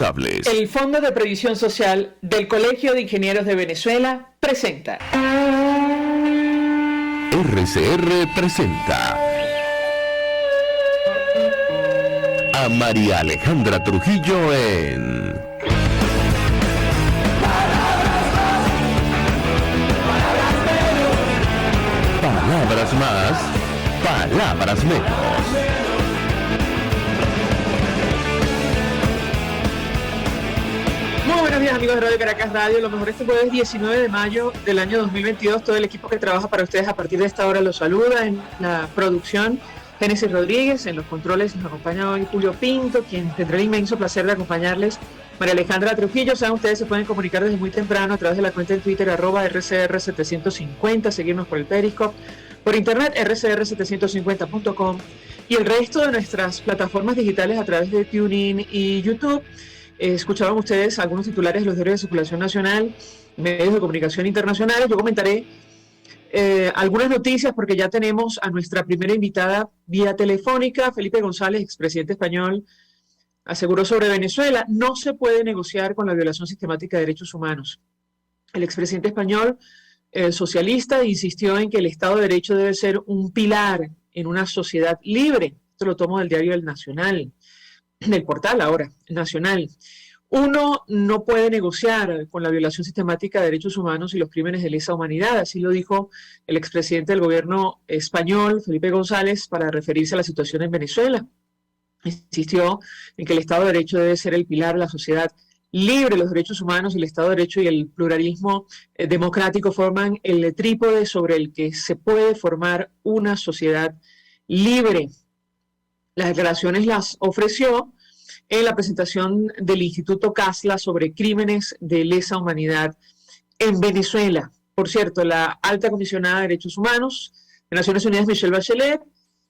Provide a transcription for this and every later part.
El Fondo de Previsión Social del Colegio de Ingenieros de Venezuela presenta. RCR presenta a María Alejandra Trujillo en Palabras más, palabras menos. Muy buenos días, amigos de Radio Caracas Radio. Lo mejor este jueves 19 de mayo del año 2022. Todo el equipo que trabaja para ustedes a partir de esta hora los saluda. En la producción, Génesis Rodríguez. En los controles nos acompaña hoy Julio Pinto, quien tendrá el inmenso placer de acompañarles, María Alejandra Trujillo. Saben, ustedes se pueden comunicar desde muy temprano a través de la cuenta de Twitter @RCR750, seguirnos por el Periscope, por internet rcr750.com y el resto de nuestras plataformas digitales a través de TuneIn y YouTube. Escuchaban ustedes algunos titulares de los diarios de circulación nacional, medios de comunicación internacionales. Yo comentaré algunas noticias porque ya tenemos a nuestra primera invitada vía telefónica. Felipe González, expresidente español, aseguró sobre Venezuela: no se puede negociar con la violación sistemática de derechos humanos. El expresidente español socialista insistió en que el Estado de Derecho debe ser un pilar en una sociedad libre. Esto lo tomo del diario El Nacional, del portal ahora, Nacional. Uno no puede negociar con la violación sistemática de derechos humanos y los crímenes de lesa humanidad, así lo dijo el expresidente del gobierno español, Felipe González, para referirse a la situación en Venezuela. Insistió en que el Estado de Derecho debe ser el pilar de la sociedad libre. Los derechos humanos, el Estado de Derecho y el pluralismo democrático forman el trípode sobre el que se puede formar una sociedad libre. Las declaraciones las ofreció en la presentación del Instituto Casla sobre crímenes de lesa humanidad en Venezuela. Por cierto, la alta comisionada de Derechos Humanos de Naciones Unidas, Michelle Bachelet,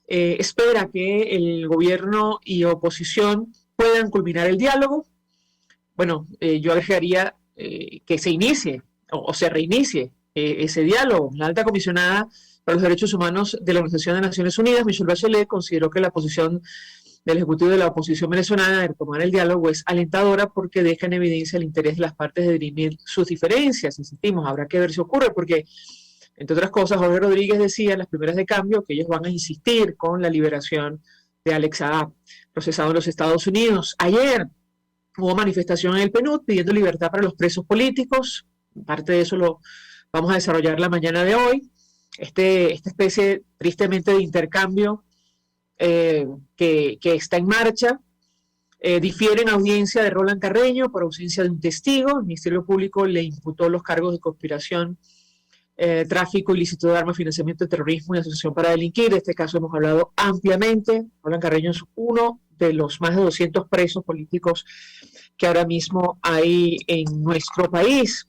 espera que el gobierno y oposición puedan culminar el diálogo. Bueno, yo agregaría que se inicie o se reinicie ese diálogo. La alta comisionada para los Derechos Humanos de la Organización de Naciones Unidas, Michelle Bachelet, consideró que la posición del Ejecutivo de la oposición venezolana de retomar el diálogo es alentadora porque deja en evidencia el interés de las partes de dirimir sus diferencias. Insistimos, habrá que ver si ocurre, porque, entre otras cosas, Jorge Rodríguez decía en las primeras de cambio que ellos van a insistir con la liberación de Alex Saab, procesado en los Estados Unidos. Ayer hubo manifestación en el PNUD pidiendo libertad para los presos políticos. Parte de eso lo vamos a desarrollar la mañana de hoy. Esta especie, tristemente, de intercambio que está en marcha, difiere en audiencia de Roland Carreño por ausencia de un testigo. El Ministerio Público le imputó los cargos de conspiración, tráfico ilícito de armas, financiamiento de terrorismo y asociación para delinquir. De este caso hemos hablado ampliamente. Roland Carreño es uno de los más de 200 presos políticos que ahora mismo hay en nuestro país.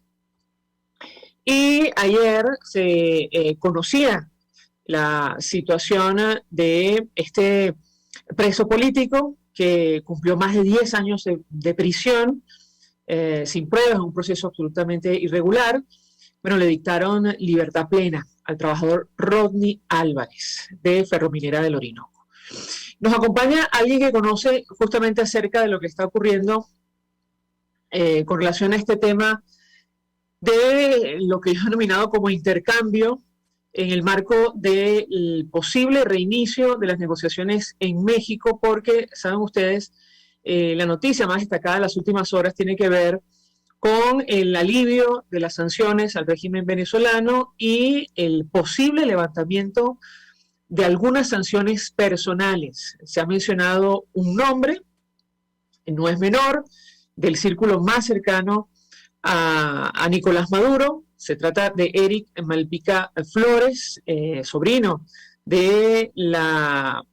Y ayer se conocía la situación de este preso político que cumplió más de 10 años de prisión sin pruebas, un proceso absolutamente irregular. Bueno, le dictaron libertad plena al trabajador Rodney Álvarez de Ferrominera del Orinoco. Nos acompaña alguien que conoce justamente acerca de lo que está ocurriendo con relación a este tema de lo que yo he denominado como intercambio en el marco del posible reinicio de las negociaciones en México, porque, saben ustedes, la noticia más destacada de las últimas horas tiene que ver con el alivio de las sanciones al régimen venezolano y el posible levantamiento de algunas sanciones personales. Se ha mencionado un nombre, no es menor, del círculo más cercano a Nicolás Maduro. Se trata de Eric Malpica Flores, sobrino de la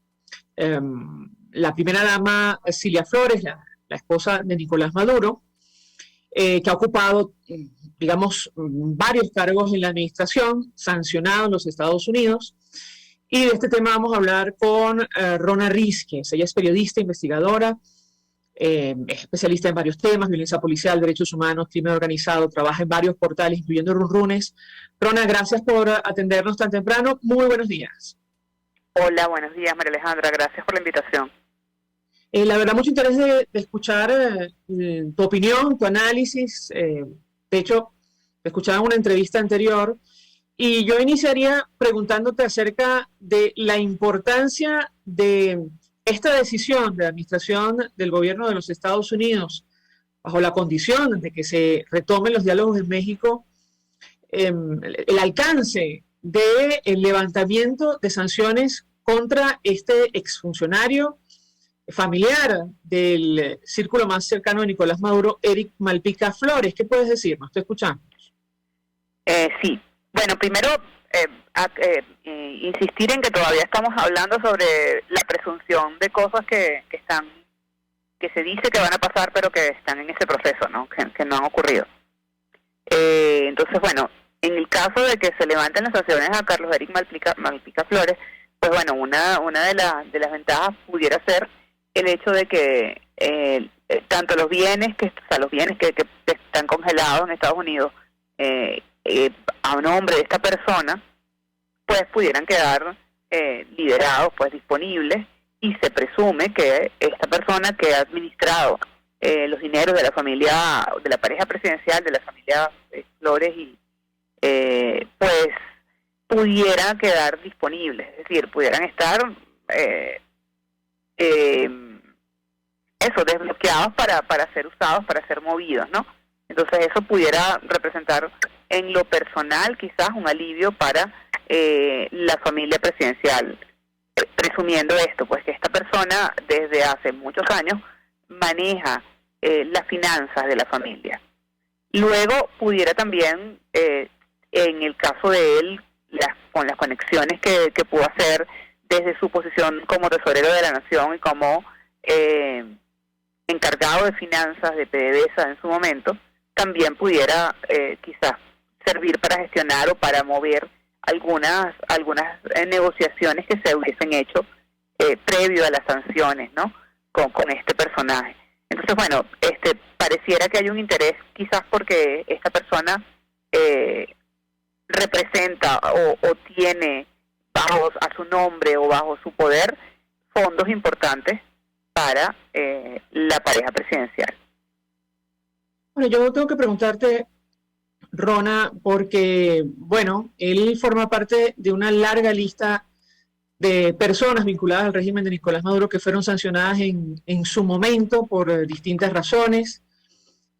primera dama Cilia Flores, la esposa de Nicolás Maduro, que ha ocupado, digamos, varios cargos en la administración, sancionado en los Estados Unidos. Y de este tema vamos a hablar con Rona Rísquez. Ella es periodista, investigadora, es especialista en varios temas: violencia policial, derechos humanos, crimen organizado, trabaja en varios portales, incluyendo Runrunes. Rona, gracias por atendernos tan temprano. Muy buenos días. Hola, buenos días, María Alejandra. Gracias por la invitación. La verdad, mucho interés de escuchar tu opinión, tu análisis. De hecho, te escuchaba en una entrevista anterior y yo iniciaría preguntándote acerca de la importancia de esta decisión de la administración del gobierno de los Estados Unidos, bajo la condición de que se retomen los diálogos en México, el alcance del levantamiento de sanciones contra este exfuncionario familiar del círculo más cercano de Nicolás Maduro, Eric Malpica Flores. ¿Qué puedes decir? ¿Nos te escuchamos? Sí. Bueno, primero, insistir en que todavía estamos hablando sobre la presunción de cosas que se dice que van a pasar, pero que están en ese proceso, ¿no? Que no han ocurrido. Entonces, bueno, en el caso de que se levanten las sanciones a Carlos Eric Malpica Flores, pues bueno, una de las ventajas pudiera ser el hecho de que tanto los bienes que están congelados en Estados Unidos a nombre de esta persona, pues pudieran quedar liberados, pues disponibles, y se presume que esta persona que ha administrado los dineros de la familia, de la pareja presidencial, de la familia Flores, y pues pudiera quedar disponibles, es decir, pudieran estar desbloqueados para ser usados, para ser movidos, ¿no? Entonces eso pudiera representar en lo personal quizás un alivio para la familia presidencial, presumiendo esto, pues que esta persona desde hace muchos años maneja las finanzas de la familia. Luego pudiera también, en el caso de él, con las conexiones que pudo hacer desde su posición como tesorero de la nación y como encargado de finanzas de PDVSA en su momento, también pudiera quizás servir para gestionar o para mover algunas negociaciones que se hubiesen hecho previo a las sanciones, ¿no? Con este personaje. Entonces, bueno, pareciera que hay un interés quizás porque esta persona representa o tiene a su nombre o bajo su poder fondos importantes para la pareja presidencial. Bueno, yo tengo que preguntarte, Rona, porque, bueno, él forma parte de una larga lista de personas vinculadas al régimen de Nicolás Maduro que fueron sancionadas en su momento por distintas razones.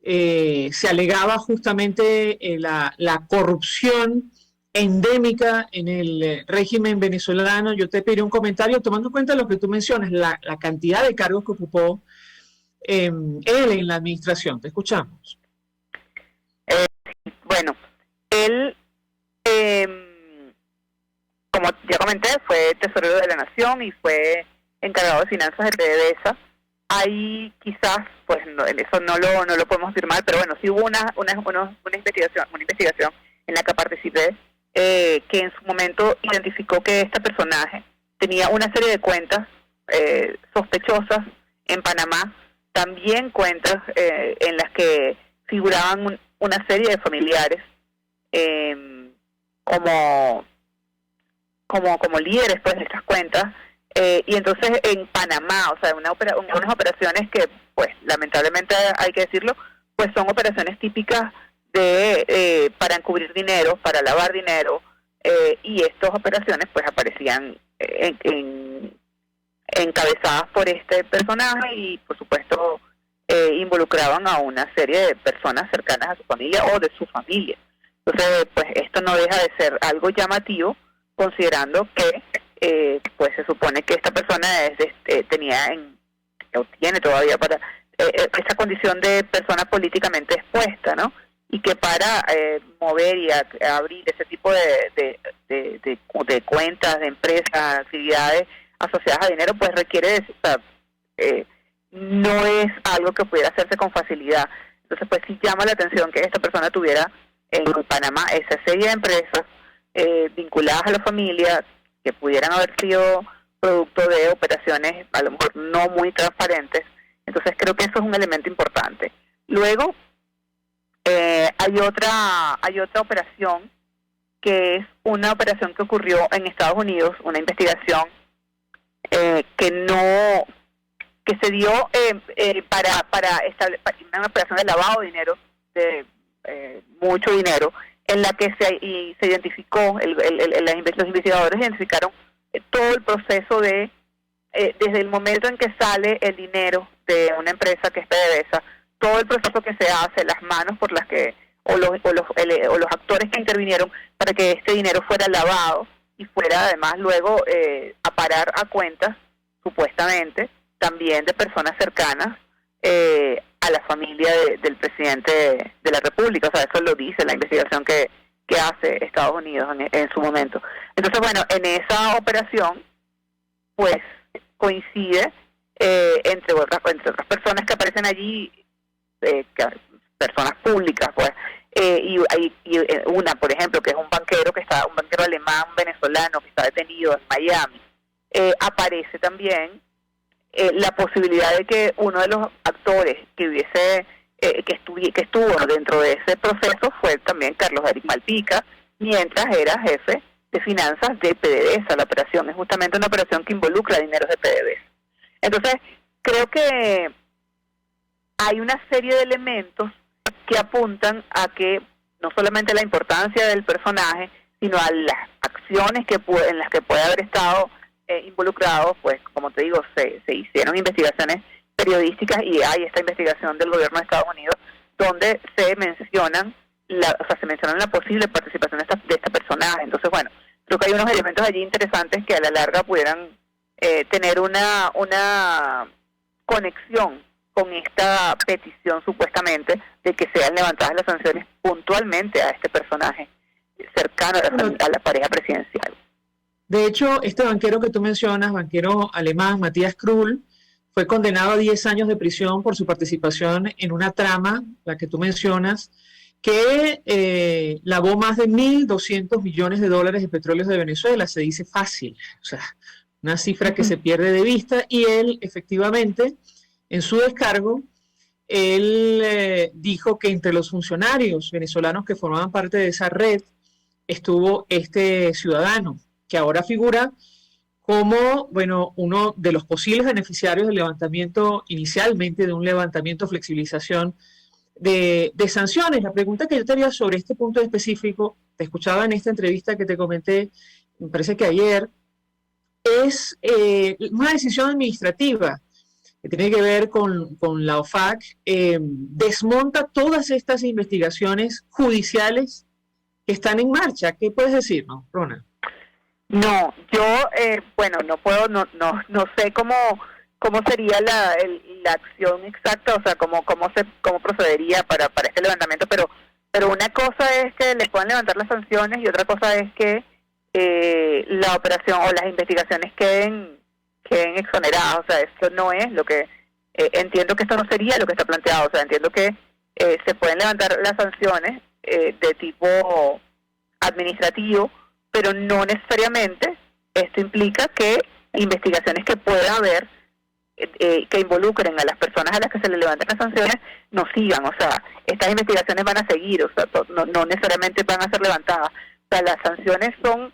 Se alegaba justamente la corrupción endémica en el régimen venezolano. Yo te pedí un comentario tomando en cuenta lo que tú mencionas, la cantidad de cargos que ocupó él en la administración. Te escuchamos. Bueno, él, como ya comenté, fue tesorero de la nación y fue encargado de finanzas de PDVSA. Ahí quizás, pues eso no lo podemos afirmar, pero bueno, sí hubo una investigación en la que participé, que en su momento identificó que este personaje tenía una serie de cuentas sospechosas en Panamá, también cuentas en las que figuraban una serie de familiares como líderes, pues, de estas cuentas, y entonces en Panamá, o sea, unas operaciones que, pues, lamentablemente hay que decirlo, pues son operaciones típicas para encubrir dinero, para lavar dinero, y estas operaciones pues aparecían encabezadas por este personaje y por supuesto involucraban a una serie de personas cercanas a su familia o de su familia. Entonces, pues esto no deja de ser algo llamativo, considerando que pues se supone que esta persona tiene todavía para esa condición de persona políticamente expuesta, ¿no? Y que para mover y abrir ese tipo de cuentas, de empresas, actividades asociadas a dinero, pues requiere no es algo que pudiera hacerse con facilidad. Entonces, pues sí llama la atención que esta persona tuviera en Panamá esa serie de empresas vinculadas a la familia que pudieran haber sido producto de operaciones a lo mejor no muy transparentes. Entonces creo que eso es un elemento importante. Luego hay otra operación que es una operación que ocurrió en Estados Unidos, una investigación que que se dio para una operación de lavado de dinero, de mucho dinero, en la que se identificó, los investigadores identificaron todo el proceso de desde el momento en que sale el dinero de una empresa que es PDVSA, todo el proceso que se hace, las manos por las que o los actores que intervinieron para que este dinero fuera lavado y fuera además luego a parar a cuentas, supuestamente, también de personas cercanas a la familia del presidente de la República. O sea, eso lo dice la investigación que hace Estados Unidos en su momento. Entonces, bueno, en esa operación, pues, coincide entre otras personas que aparecen allí, personas públicas, pues, y una, por ejemplo, que es un banquero alemán venezolano que está detenido en Miami. Aparece también la posibilidad de que uno de los actores que estuvo dentro de ese proceso fue también Carlos Eric Malpica, mientras era jefe de finanzas de PDVSA. La operación es justamente una operación que involucra dineros de PDVSA. Entonces, creo que hay una serie de elementos que apuntan a que no solamente la importancia del personaje, sino a las acciones en las que puede haber estado involucrados. Pues, como te digo, se hicieron investigaciones periodísticas y hay esta investigación del gobierno de Estados Unidos donde se mencionan la posible participación de esta personaje. Entonces, bueno, creo que hay unos elementos allí interesantes que a la larga pudieran tener una conexión con esta petición supuestamente de que sean levantadas las sanciones puntualmente a este personaje cercano a la pareja presidencial. De hecho, este banquero que tú mencionas, banquero alemán Matthias Krull, fue condenado a 10 años de prisión por su participación en una trama, la que tú mencionas, que lavó más de 1.200 millones de dólares de petróleo de Venezuela. Se dice fácil, o sea, una cifra que se pierde de vista, y él efectivamente, en su descargo, él dijo que entre los funcionarios venezolanos que formaban parte de esa red estuvo este ciudadano, que ahora figura como, bueno, uno de los posibles beneficiarios del levantamiento, inicialmente de un levantamiento, flexibilización de sanciones. La pregunta que yo te haría sobre este punto específico, te escuchaba en esta entrevista que te comenté, me parece que ayer, es una decisión administrativa que tiene que ver con la OFAC, desmonta todas estas investigaciones judiciales que están en marcha. ¿Qué puedes decirnos, Rona? No, yo, no sé cómo sería la acción exacta, o sea, cómo procedería para este levantamiento, pero una cosa es que le puedan levantar las sanciones y otra cosa es que la operación o las investigaciones queden exoneradas. O sea, esto no es lo que entiendo que esto no sería lo que está planteado. O sea, entiendo que se pueden levantar las sanciones de tipo administrativo, pero no necesariamente esto implica que investigaciones que pueda haber que involucren a las personas a las que se le levantan las sanciones no sigan. O sea, estas investigaciones van a seguir, o sea, no necesariamente van a ser levantadas. O sea, las sanciones son,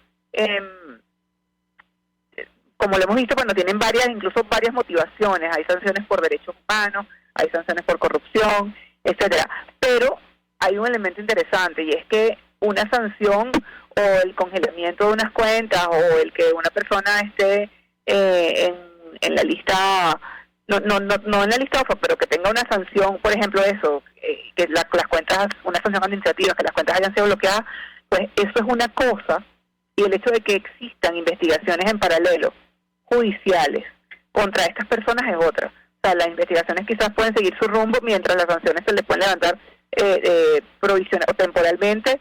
como lo hemos visto, cuando tienen incluso varias motivaciones. Hay sanciones por derechos humanos, hay sanciones por corrupción, etcétera. Pero hay un elemento interesante, y es que una sanción o el congelamiento de unas cuentas o el que una persona esté en la lista, no en la lista OFAC, pero que tenga una sanción, por ejemplo, eso, que las cuentas, una sanción administrativa, que las cuentas hayan sido bloqueadas, pues eso es una cosa, y el hecho de que existan investigaciones en paralelo, judiciales, contra estas personas es otra. O sea, las investigaciones quizás pueden seguir su rumbo mientras las sanciones se les pueden levantar provisional o temporalmente,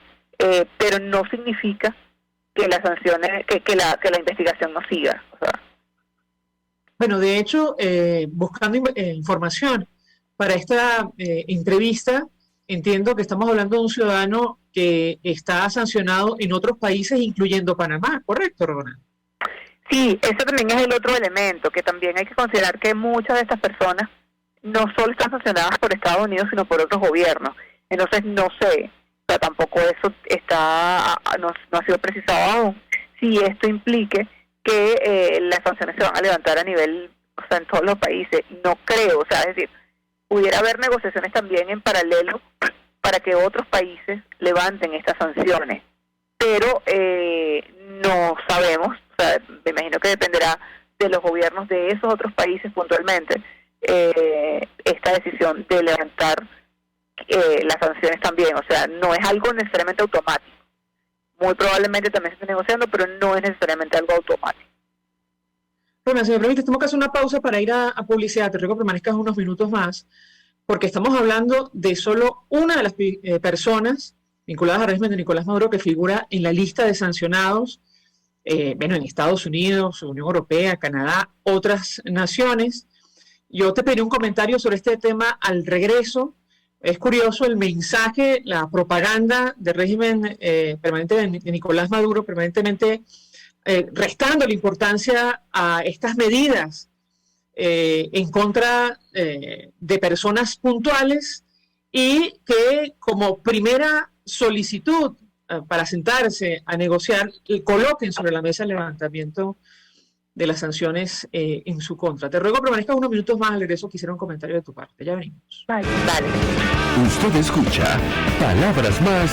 pero no significa que las sanciones, que la investigación no siga. O sea. Bueno, de hecho, buscando información para esta entrevista, entiendo que estamos hablando de un ciudadano que está sancionado en otros países, incluyendo Panamá, ¿correcto, Rona? Sí, ese también es el otro elemento, que también hay que considerar que muchas de estas personas no solo están sancionadas por Estados Unidos, sino por otros gobiernos. Entonces, no sé, o sea, tampoco eso no ha sido precisado aún, si esto implique que las sanciones se van a levantar a nivel o sea, en todos los países. No creo, o sea, es decir, pudiera haber negociaciones también en paralelo para que otros países levanten estas sanciones, pero no sabemos, o sea, me imagino que dependerá de los gobiernos de esos otros países puntualmente, esta decisión de levantar las sanciones también, o sea, no es algo necesariamente automático. Muy probablemente también se esté negociando, pero no es necesariamente algo automático. Bueno, si me permite, tenemos que hacer una pausa para ir a publicidad. Te ruego que permanezcas unos minutos más, porque estamos hablando de solo una de las personas vinculadas al régimen de Nicolás Maduro que figura en la lista de sancionados, en Estados Unidos, Unión Europea, Canadá, otras naciones. Yo te pedí un comentario sobre este tema al regreso. Es curioso el mensaje, la propaganda del régimen permanente de Nicolás Maduro, permanentemente restando la importancia a estas medidas en contra de personas puntuales, y que como primera solicitud para sentarse a negociar coloquen sobre la mesa el levantamiento de las sanciones en su contra. Te ruego que permanezcas unos minutos más. Al regreso quisiera un comentario de tu parte. Ya venimos. Vale. Usted escucha Palabras Más,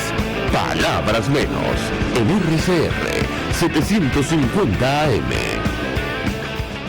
Palabras Menos en RCR 750 AM.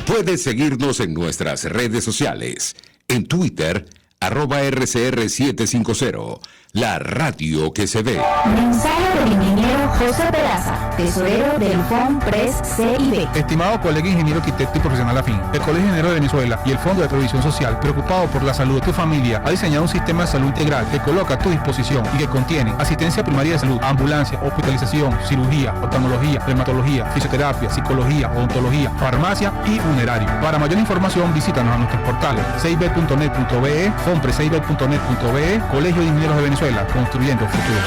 Puedes seguirnos en nuestras redes sociales. En Twitter, @RCR750, la radio que se ve. Mensaje del ingeniero José Peraza, tesorero del FONPRES CIB. Estimado colega ingeniero arquitecto y profesional afín, el Colegio Ingeniero de Venezuela y el Fondo de Previsión Social, preocupado por la salud de tu familia, ha diseñado un sistema de salud integral que coloca a tu disposición y que contiene asistencia primaria de salud, ambulancia, hospitalización, cirugía, oftalmología, dermatología, fisioterapia, psicología, odontología, farmacia y funerario. Para mayor información, visítanos a nuestros portales cib.net.be, fonprescib.net.be, Colegio de Ingenieros de Venezuela, construyendo futuro.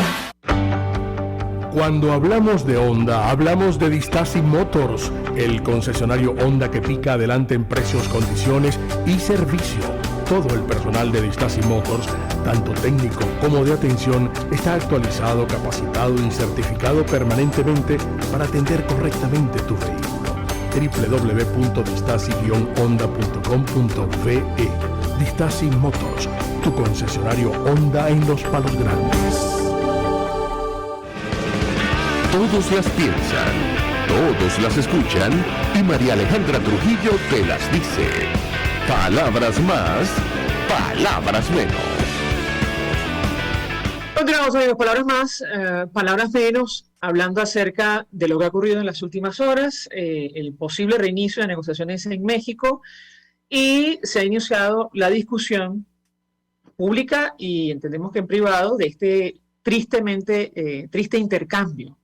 Cuando hablamos de Honda, hablamos de Distasi Motors, el concesionario Honda que pica adelante en precios, condiciones y servicio. Todo el personal de Distasi Motors, tanto técnico como de atención, está actualizado, capacitado y certificado permanentemente para atender correctamente tu vehículo. www.distasi-honda.com.be. Distasi Motors, tu concesionario Honda en Los Palos Grandes. Todos las piensan, todos las escuchan y María Alejandra Trujillo te las dice. Palabras más, palabras menos. Continuamos, amigos. Palabras más, palabras menos, hablando acerca de lo que ha ocurrido en las últimas horas, el posible reinicio de negociaciones en México, y se ha iniciado la discusión pública y entendemos que en privado de este triste intercambio.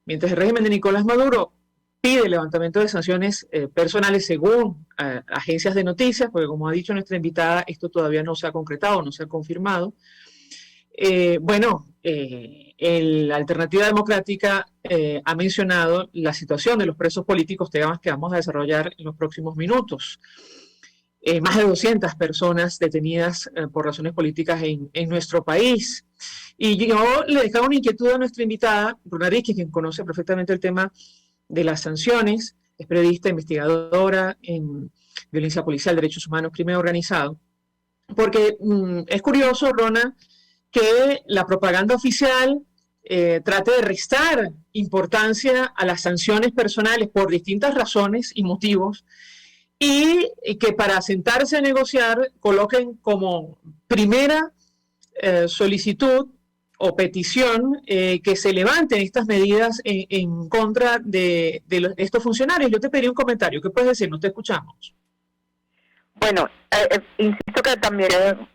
Mientras el régimen de Nicolás Maduro pide el levantamiento de sanciones personales según agencias de noticias, porque como ha dicho nuestra invitada, esto todavía no se ha concretado, no se ha confirmado. La Alternativa Democrática ha mencionado la situación de los presos políticos, temas que vamos a desarrollar en los próximos minutos. Más de 200 personas detenidas por razones políticas en nuestro país. Y yo le dejaba una inquietud a nuestra invitada, Bruna Rizquez, quien conoce perfectamente el tema de las sanciones, es periodista, investigadora en violencia policial, derechos humanos, crimen organizado, porque es curioso, Rona, que la propaganda oficial trate de restar importancia a las sanciones personales por distintas razones y motivos, y que para sentarse a negociar coloquen como primera solicitud o petición que se levanten estas medidas en contra de estos funcionarios. Yo te pedí un comentario. ¿Qué puedes decir? No te escuchamos. Bueno, insisto que también,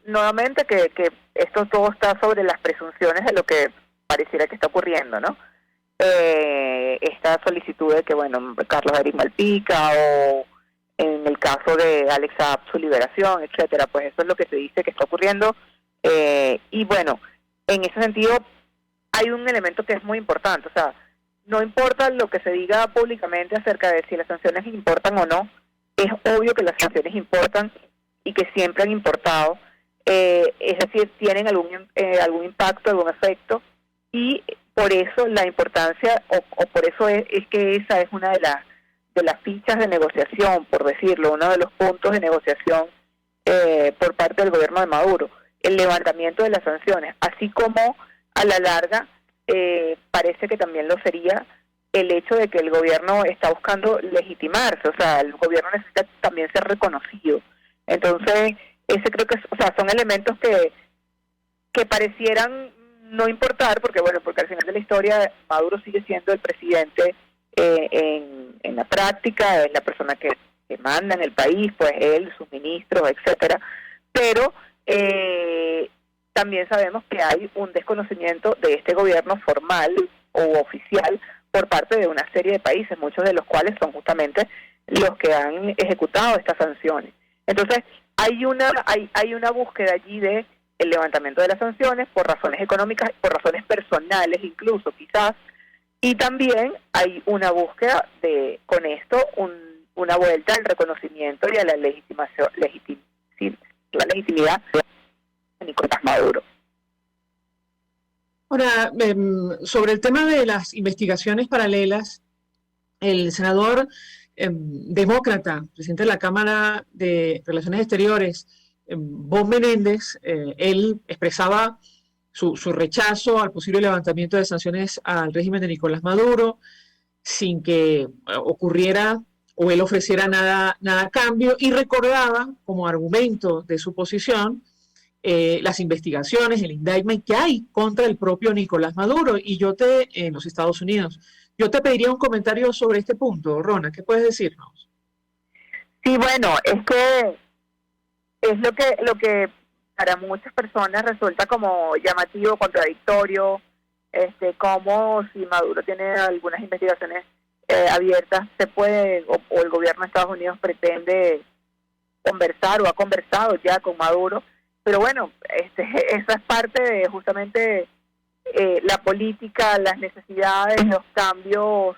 nuevamente, que esto todo está sobre las presunciones de lo que pareciera que está ocurriendo, ¿no? Esta solicitud de que, bueno, Carlos Eric Malpica, o en el caso de Alex Saab, su liberación, etcétera, pues eso es lo que se dice que está ocurriendo. Y bueno, en ese sentido hay un elemento que es muy importante, o sea, no importa lo que se diga públicamente acerca de si las sanciones importan o no, es obvio que las sanciones importan y que siempre han importado, es decir, tienen algún impacto, algún efecto, y por eso la importancia, o por eso es que esa es una de las fichas de negociación, por decirlo, uno de los puntos de negociación por parte del gobierno de Maduro, el levantamiento de las sanciones, así como a la larga parece que también lo sería el hecho de que el gobierno está buscando legitimarse, o sea, el gobierno necesita también ser reconocido. Entonces, ese creo que, o sea, son elementos que parecieran no importar, porque al final de la historia Maduro sigue siendo el presidente en la práctica, es la persona que manda en el país, pues él, sus ministros, etcétera, pero también sabemos que hay un desconocimiento de este gobierno formal o oficial por parte de una serie de países, muchos de los cuales son justamente los que han ejecutado estas sanciones. Entonces, hay una búsqueda allí de el levantamiento de las sanciones por razones económicas, por razones personales incluso quizás, y también hay una búsqueda de, con esto, una vuelta al reconocimiento y a la legitimidad de Nicolás Maduro. Ahora, sobre el tema de las investigaciones paralelas, el senador demócrata, presidente de la Cámara de Relaciones Exteriores, Bob Menéndez, él expresaba su rechazo al posible levantamiento de sanciones al régimen de Nicolás Maduro, sin que ocurriera o él ofreciera nada a cambio, y recordaba como argumento de su posición las investigaciones, el indictment que hay contra el propio Nicolás Maduro en los Estados Unidos. Yo te pediría un comentario sobre este punto, Rona, ¿qué puedes decirnos? Sí, bueno, es que es lo que para muchas personas resulta como llamativo, contradictorio, como si Maduro tiene algunas investigaciones abiertas, se puede, o el gobierno de Estados Unidos pretende conversar o ha conversado ya con Maduro, pero bueno, esa es parte de justamente la política, las necesidades, los cambios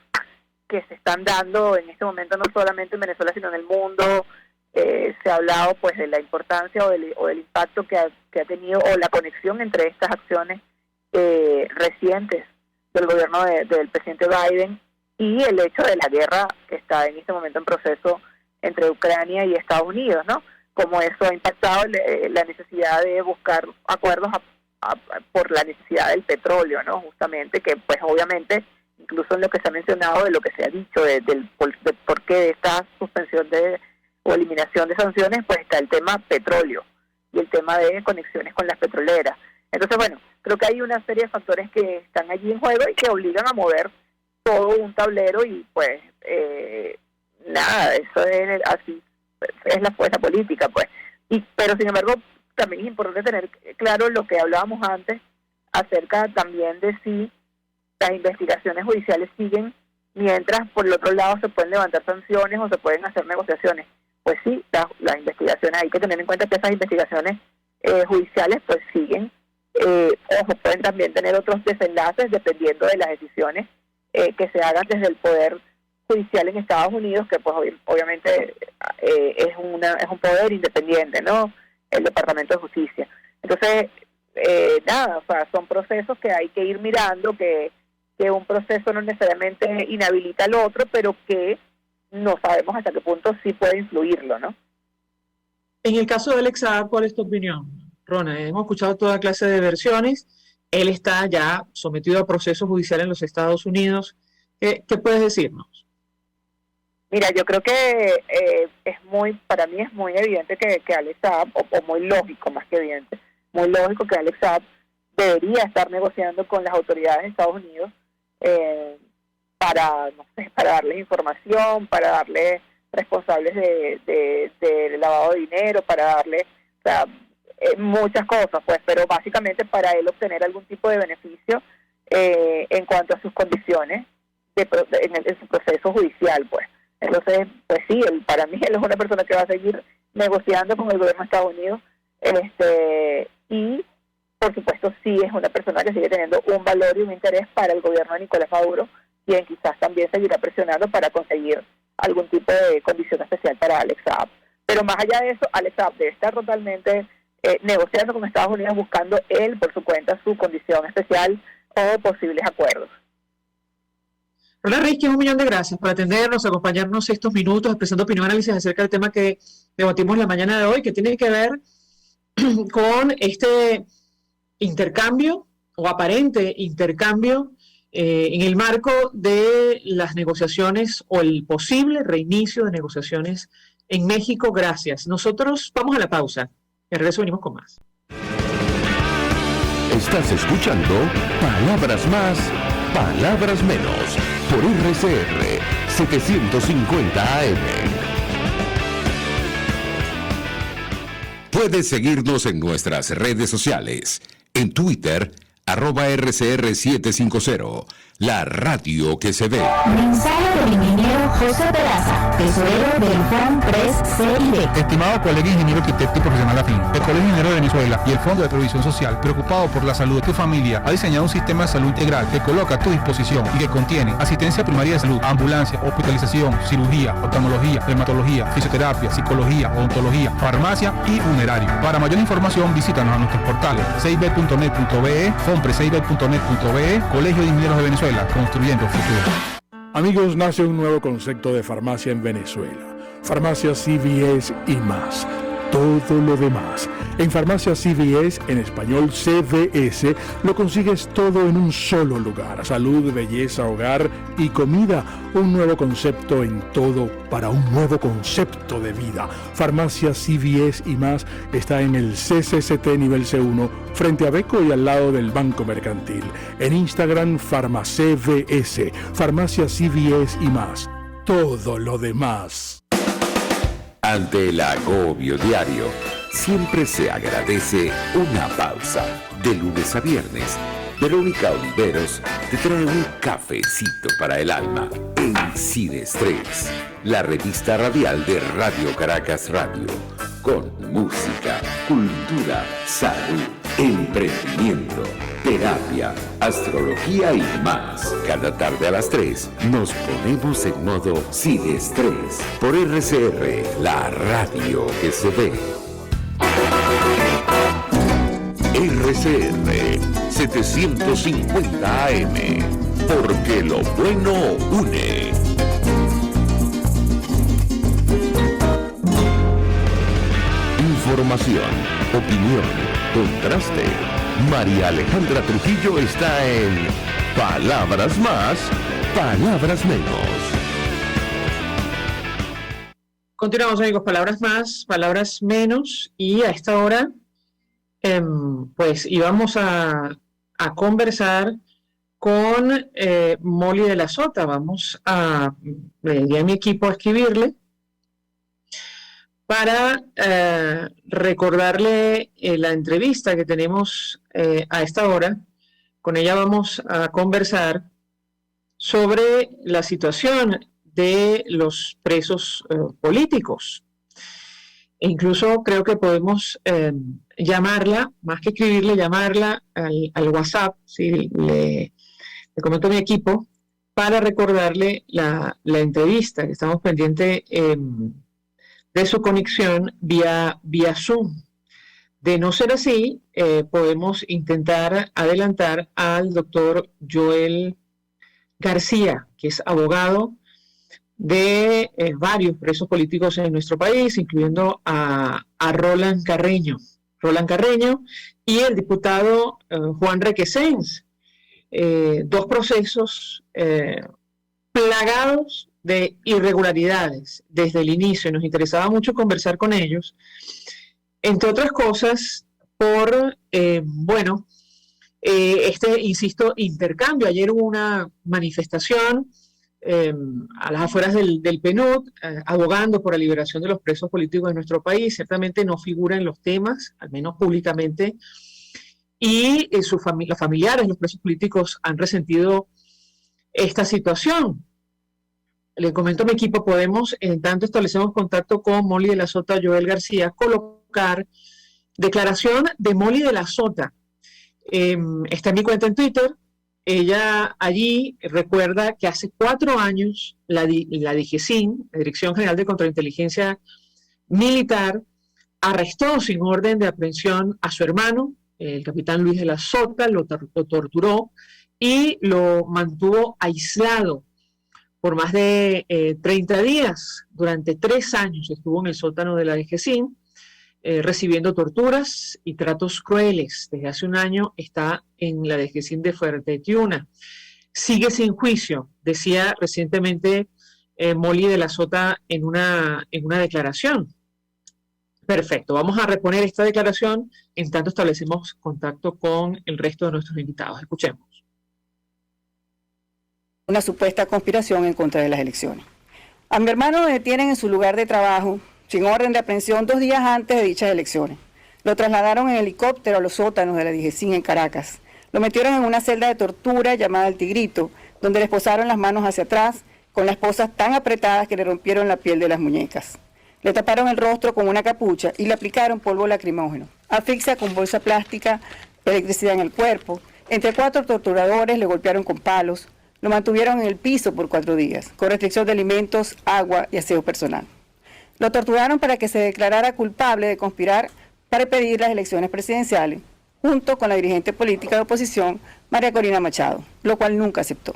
que se están dando en este momento, no solamente en Venezuela, sino en el mundo. Se ha hablado pues de la importancia o del impacto que ha tenido, o la conexión entre estas acciones recientes del gobierno del presidente Biden y el hecho de la guerra que está en este momento en proceso entre Ucrania y Estados Unidos, ¿no? Como eso ha impactado la necesidad de buscar acuerdos por la necesidad del petróleo, ¿no? Justamente, que pues obviamente, incluso en lo que se ha mencionado, de lo que se ha dicho, de por qué de esta suspensión o eliminación de sanciones, pues está el tema petróleo y el tema de conexiones con las petroleras. Entonces, bueno, creo que hay una serie de factores que están allí en juego y que obligan a mover todo un tablero y pues nada, eso es así, es la política, pues. Pero sin embargo, también es importante tener claro lo que hablábamos antes acerca también de si las investigaciones judiciales siguen, mientras por el otro lado se pueden levantar sanciones o se pueden hacer negociaciones. Pues sí, las investigaciones, hay que tener en cuenta que esas investigaciones judiciales pues siguen, ojo, pueden también tener otros desenlaces dependiendo de las decisiones que se hagan desde el poder judicial en Estados Unidos, que pues obviamente es un poder independiente, ¿no? El Departamento de Justicia. Entonces, nada, o sea, son procesos que hay que ir mirando, que un proceso no necesariamente inhabilita al otro, pero que no sabemos hasta qué punto sí puede influirlo, ¿no? En el caso de Alex Saab, ¿cuál es tu opinión, Rona? Hemos escuchado toda clase de versiones. Él está ya sometido a proceso judicial en los Estados Unidos. ¿Qué puedes decirnos? Mira, yo creo que para mí es muy evidente que Alex Saab, o muy lógico más que evidente, muy lógico que Alex Saab debería estar negociando con las autoridades de Estados Unidos para darles información, para darle responsables de lavado de dinero, para darle, o sea, muchas cosas, pues, pero básicamente para él obtener algún tipo de beneficio en cuanto a sus condiciones en su proceso judicial, pues. Entonces, pues sí, para mí él es una persona que va a seguir negociando con el gobierno de Estados Unidos, y por supuesto sí es una persona que sigue teniendo un valor y un interés para el gobierno de Nicolás Maduro, quien quizás también seguirá presionando para conseguir algún tipo de condición especial para Alex Saab. Pero más allá de eso, Alex Saab debe estar totalmente negociando con Estados Unidos, buscando él por su cuenta su condición especial o posibles acuerdos. Hola Ricky, 1.000.000 de gracias por atendernos, acompañarnos estos minutos, expresando opinión y análisis acerca del tema que debatimos la mañana de hoy, que tiene que ver con este intercambio o aparente intercambio en el marco de las negociaciones o el posible reinicio de negociaciones en México. Gracias. Nosotros vamos a la pausa. De regreso venimos con más. Estás escuchando Palabras Más, Palabras Menos por RCR 750 AM. Puedes seguirnos en nuestras redes sociales. En Twitter, @RCR750, la radio que se ve. Mensaje del ingeniero José Peraza, tesorero del FOMPRES CIB. Estimado colega ingeniero arquitecto y profesional afín, el Colegio Ingeniero de Venezuela y el Fondo de Previsión Social, preocupado por la salud de tu familia, ha diseñado un sistema de salud integral que coloca a tu disposición y que contiene asistencia primaria de salud, ambulancia, hospitalización, cirugía, oftalmología, dermatología, fisioterapia, psicología, odontología, farmacia y funerario. Para mayor información, visítanos a nuestros portales cib.net.be, fomprescib.net.be, Colegio de Ingenieros de Venezuela, construyendo futuro. Amigos, nace un nuevo concepto de farmacia en Venezuela. Farmacia CVS y más. Todo lo demás. En Farmacia CVS, en español CVS, lo consigues todo en un solo lugar. Salud, belleza, hogar y comida. Un nuevo concepto en todo para un nuevo concepto de vida. Farmacia CVS y más está en el CCCT nivel C1, frente a Beco y al lado del Banco Mercantil. En Instagram, FarmaCVS. Farmacia CVS y más. Todo lo demás. Ante el agobio diario, siempre se agradece una pausa. De lunes a viernes, Verónica Oliveros te trae un cafecito para el alma en Sin Estrés, la revista radial de Radio Caracas Radio, con música, cultura, salud, emprendimiento, terapia, astrología y más. Cada tarde a las 3 nos ponemos en modo Sin Estrés por RCR, la radio que se ve. RCR 750 AM, porque lo bueno une. Información, opinión, contraste. María Alejandra Trujillo está en Palabras Más, Palabras Menos. Continuamos, amigos. Palabras más, palabras menos. Y a esta hora, pues íbamos a conversar con Molly de la Sota. Vamos a pedir a mi equipo a escribirle para recordarle la entrevista que tenemos a esta hora. Con ella vamos a conversar sobre la situación de los presos políticos. E incluso creo que podemos llamarla, más que escribirle, llamarla al WhatsApp, ¿sí? Le comento a mi equipo, para recordarle la entrevista, que estamos pendientes de su conexión vía Zoom. De no ser así, podemos intentar adelantar al doctor Joel García, que es abogado de varios presos políticos en nuestro país, incluyendo a Roland Carreño y el diputado Juan Requesens. Dos procesos plagados de irregularidades desde el inicio, y nos interesaba mucho conversar con ellos, entre otras cosas por, insisto, intercambio. Ayer hubo una manifestación a las afueras del PNUD, abogando por la liberación de los presos políticos de nuestro país. Ciertamente no figura en los temas, al menos públicamente, y los familiares de los presos políticos han resentido esta situación. Le comento a mi equipo, podemos, en tanto establecemos contacto con Molly de la Sota, Joel García, colocar declaración de Molly de la Sota. Está en mi cuenta en Twitter. Ella allí recuerda que hace 4 años la DGCIN, la Dirección General de Contrainteligencia Militar, arrestó sin orden de aprehensión a su hermano, el capitán Luis de la Sota, lo torturó y lo mantuvo aislado por más de 30 días. Durante 3 años estuvo en el sótano de la DGCIN, recibiendo torturas y tratos crueles. Desde hace un año está en la DGCIN de Fuerte Tiuna. Sigue sin juicio, decía recientemente Molly de la Sota en una declaración. Perfecto, vamos a reponer esta declaración, en tanto establecemos contacto con el resto de nuestros invitados. Escuchemos. Una supuesta conspiración en contra de las elecciones. A mi hermano lo detienen en su lugar de trabajo, sin orden de aprehensión, 2 días antes de dichas elecciones. Lo trasladaron en helicóptero a los sótanos de la DGCIN en Caracas. Lo metieron en una celda de tortura llamada El Tigrito, donde le esposaron las manos hacia atrás, con las esposas tan apretadas que le rompieron la piel de las muñecas. Le taparon el rostro con una capucha y le aplicaron polvo lacrimógeno, asfixia con bolsa plástica, electricidad en el cuerpo. Entre 4 torturadores le golpearon con palos. Lo mantuvieron en el piso por 4 días, con restricción de alimentos, agua y aseo personal. Lo torturaron para que se declarara culpable de conspirar para impedir las elecciones presidenciales, junto con la dirigente política de oposición, María Corina Machado, lo cual nunca aceptó.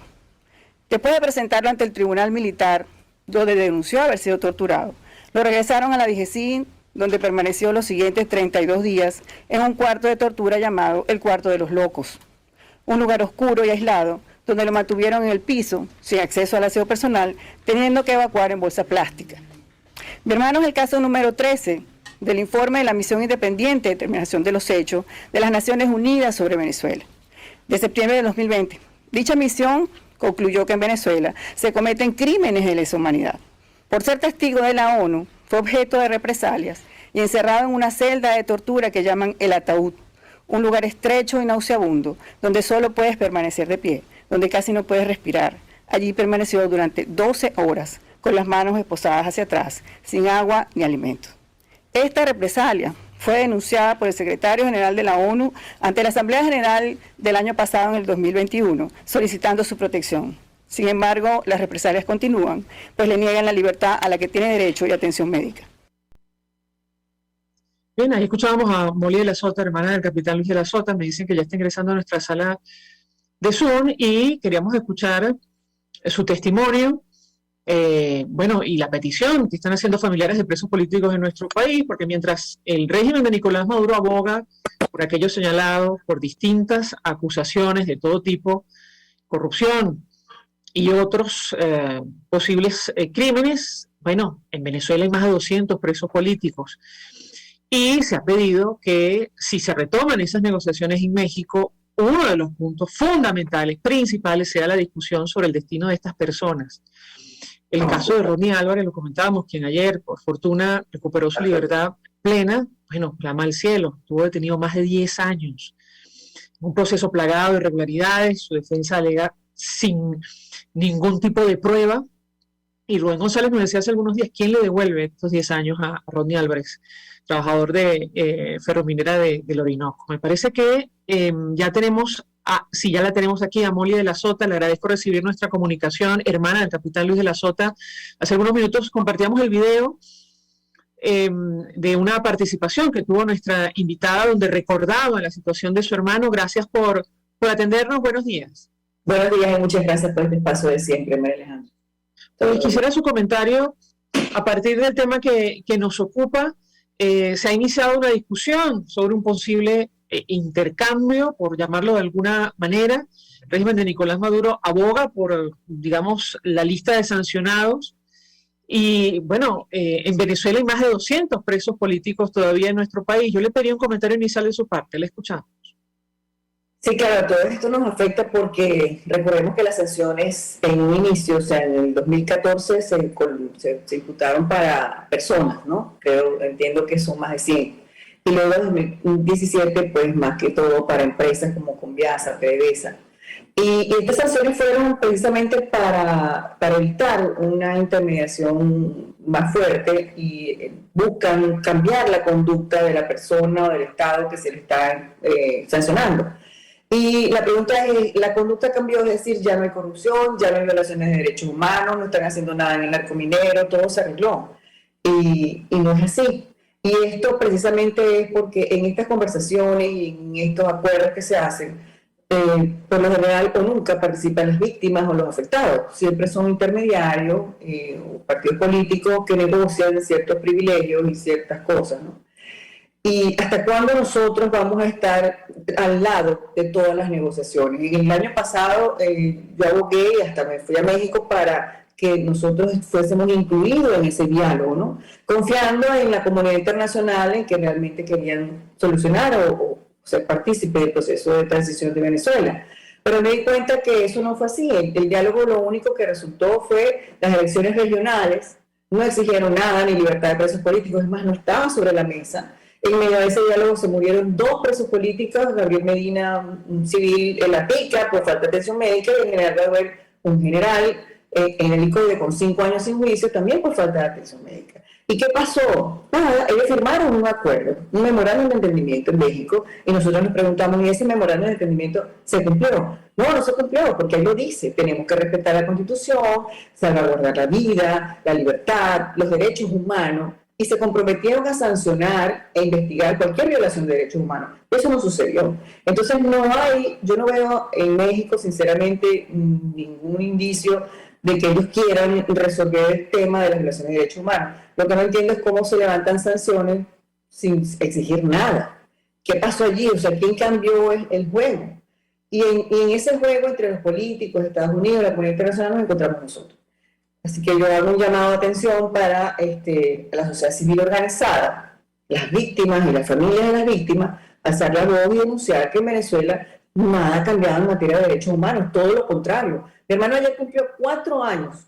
Después de presentarlo ante el tribunal militar, donde denunció haber sido torturado, lo regresaron a la DGCIN, donde permaneció los siguientes 32 días en un cuarto de tortura llamado el Cuarto de los Locos, un lugar oscuro y aislado, donde lo mantuvieron en el piso, sin acceso al aseo personal, teniendo que evacuar en bolsa plástica. Mi hermano es el caso número 13 del informe de la Misión Independiente de Determinación de los Hechos de las Naciones Unidas sobre Venezuela, de septiembre de 2020. Dicha misión concluyó que en Venezuela se cometen crímenes de lesa humanidad. Por ser testigo de la ONU, fue objeto de represalias y encerrado en una celda de tortura que llaman el ataúd, un lugar estrecho y nauseabundo, donde solo puedes permanecer de pie, donde casi no puedes respirar. Allí permaneció durante 12 horas, con las manos esposadas hacia atrás, sin agua ni alimentos. Esta represalia fue denunciada por el secretario general de la ONU ante la Asamblea General del año pasado, en el 2021, solicitando su protección. Sin embargo, las represalias continúan, pues le niegan la libertad a la que tiene derecho y atención médica. Bien, ahí escuchábamos a Molly de la Sota, hermana del capitán Luis de la Sota. Me dicen que ya está ingresando a nuestra sala de Zoom y queríamos escuchar su testimonio, y la petición que están haciendo familiares de presos políticos en nuestro país, porque mientras el régimen de Nicolás Maduro aboga por aquellos señalados por distintas acusaciones de todo tipo, corrupción y otros posibles crímenes, en Venezuela hay más de 200 presos políticos. Y se ha pedido que si se retoman esas negociaciones en México, uno de los puntos fundamentales, principales, sea la discusión sobre el destino de estas personas. El caso de Ronnie Álvarez, lo comentábamos, quien ayer, por fortuna, recuperó su libertad plena, clama al cielo, estuvo detenido más de 10 años. Un proceso plagado de irregularidades, su defensa alega sin ningún tipo de prueba. Y Rubén González nos decía hace algunos días, ¿quién le devuelve estos 10 años a Ronnie Álvarez, trabajador de Ferrominera del Orinoco? Me parece que ya la tenemos aquí, a Molly de la Sota. Le agradezco recibir nuestra comunicación, hermana del capitán Luis de la Sota. Hace algunos minutos compartíamos el video de una participación que tuvo nuestra invitada, donde recordaba la situación de su hermano. Gracias por atendernos. Buenos días. Buenos días y muchas gracias por este espacio de siempre, María Alejandra. Quisiera su comentario a partir del tema que nos ocupa. Se ha iniciado una discusión sobre un posible intercambio, por llamarlo de alguna manera. El régimen de Nicolás Maduro aboga por, la lista de sancionados. Y en Venezuela hay más de 200 presos políticos todavía en nuestro país. Yo le pedí un comentario inicial de su parte. Le escuchamos. Sí, claro, todo esto nos afecta porque recordemos que las sanciones en un inicio, o sea, en el 2014 se imputaron para personas, ¿no? Entiendo que son más de 100. Y luego en 2017, pues más que todo para empresas como Conviasa, PDVSA. Y estas sanciones fueron precisamente para evitar una intermediación más fuerte y buscan cambiar la conducta de la persona o del Estado que se le está sancionando. Y la pregunta es, ¿la conducta cambió? Es decir, ya no hay corrupción, ya no hay violaciones de derechos humanos, no están haciendo nada en el narcominero, todo se arregló. Y no es así. Y esto precisamente es porque en estas conversaciones y en estos acuerdos que se hacen, por lo general o nunca participan las víctimas o los afectados. Siempre son intermediarios o partidos políticos que negocian ciertos privilegios y ciertas cosas, ¿no? ¿Y hasta cuándo nosotros vamos a estar al lado de todas las negociaciones? En el año pasado yo abogué y hasta me fui a México para que nosotros fuésemos incluidos en ese diálogo, ¿no? Confiando en la comunidad internacional en que realmente querían solucionar o ser partícipe del proceso de transición de Venezuela. Pero me di cuenta que eso no fue así. El diálogo lo único que resultó fue las elecciones regionales, no exigieron nada, ni libertad de presos políticos, es más, no estaba sobre la mesa. En medio de ese diálogo se murieron 2 presos políticos, Gabriel Medina, un civil en la TICA por falta de atención médica, y el general Gabriel, un general en el ICODE con 5 años sin juicio, también por falta de atención médica. ¿Y qué pasó? Nada, ellos firmaron un acuerdo, un memorándum de entendimiento en México, y nosotros nos preguntamos, ¿y ese memorándum de entendimiento se cumplió? No se cumplió, porque ahí lo dice, tenemos que respetar la Constitución, salvaguardar la vida, la libertad, los derechos humanos, y se comprometieron a sancionar e investigar cualquier violación de derechos humanos. Eso no sucedió. Entonces yo no veo en México, sinceramente, ningún indicio de que ellos quieran resolver el tema de las violaciones de derechos humanos. Lo que no entiendo es cómo se levantan sanciones sin exigir nada. ¿Qué pasó allí? O sea, ¿quién cambió el juego? Y en ese juego entre los políticos, Estados Unidos, la comunidad internacional, nos encontramos nosotros. Así que yo hago un llamado de atención para la sociedad civil organizada, las víctimas y las familias de las víctimas, alzar la voz y denunciar que en Venezuela nada ha cambiado en materia de derechos humanos, todo lo contrario. Mi hermano ayer cumplió 4 años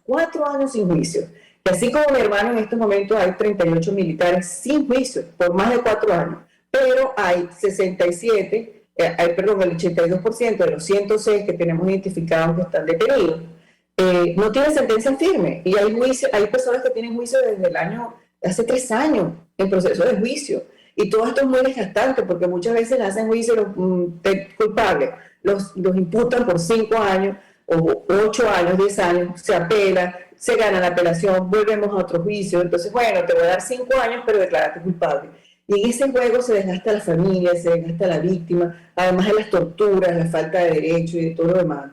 sin juicio. Y así como mi hermano, en estos momentos hay 38 militares sin juicio por más de 4 años, pero hay 67, el 82% de los 106 que tenemos identificados que están detenidos, no tienen sentencia firme. Y hay personas que tienen juicio desde hace 3 años, en proceso de juicio. Y todo esto es muy desgastante porque muchas veces le hacen juicio los culpables, los imputan por 5 años, o 8 años, 10 años, se apela, se gana la apelación, volvemos a otro juicio, entonces bueno, te voy a dar 5 años, pero declárate culpable. Y en ese juego se desgasta la familia, se desgasta la víctima, además de las torturas, la falta de derechos y de todo lo demás.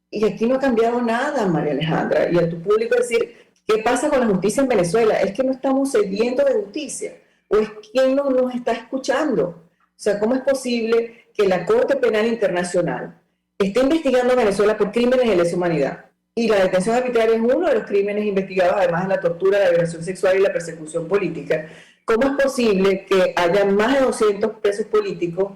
Y aquí no ha cambiado nada, María Alejandra, y a tu público decir, ¿qué pasa con la justicia en Venezuela? Es que no estamos sedientos de justicia, o es quien no nos está escuchando. O sea, ¿cómo es posible que la Corte Penal Internacional está investigando a Venezuela por crímenes de lesa humanidad? Y la detención arbitraria es uno de los crímenes investigados, además de la tortura, la violación sexual y la persecución política. ¿Cómo es posible que haya más de 200 presos políticos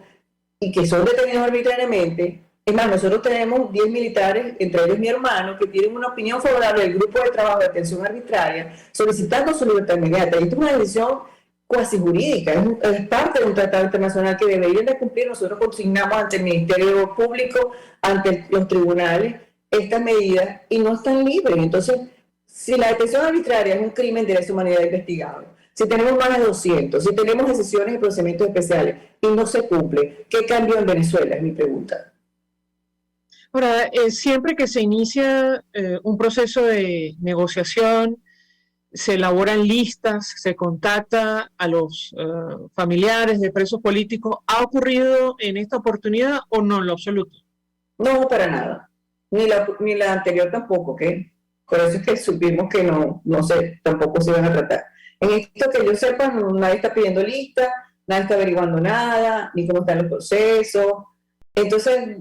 y que son detenidos arbitrariamente? Es más, nosotros tenemos 10 militares, entre ellos mi hermano, que tienen una opinión favorable del grupo de trabajo de detención arbitraria, solicitando su libertad inmediata. Y esto es una decisión cuasi jurídica, es parte de un tratado internacional que deberían de cumplir. Nosotros consignamos ante el Ministerio Público, ante los tribunales, estas medidas y no están libres. Entonces, si la detención arbitraria es un crimen de lesa humanidad investigado, si tenemos más de 200, si tenemos decisiones y procedimientos especiales y no se cumple, ¿qué cambió en Venezuela? Es mi pregunta. Ahora, siempre que se inicia un proceso de negociación, se elaboran listas, se contacta a los familiares de presos políticos. ¿Ha ocurrido en esta oportunidad o no en lo absoluto? No, para nada. Ni la anterior tampoco, ¿ok? Por eso es que supimos que no sé, tampoco se iban a tratar. En esto que yo sepa, nadie está pidiendo lista, nadie está averiguando nada, ni cómo están los procesos. Entonces,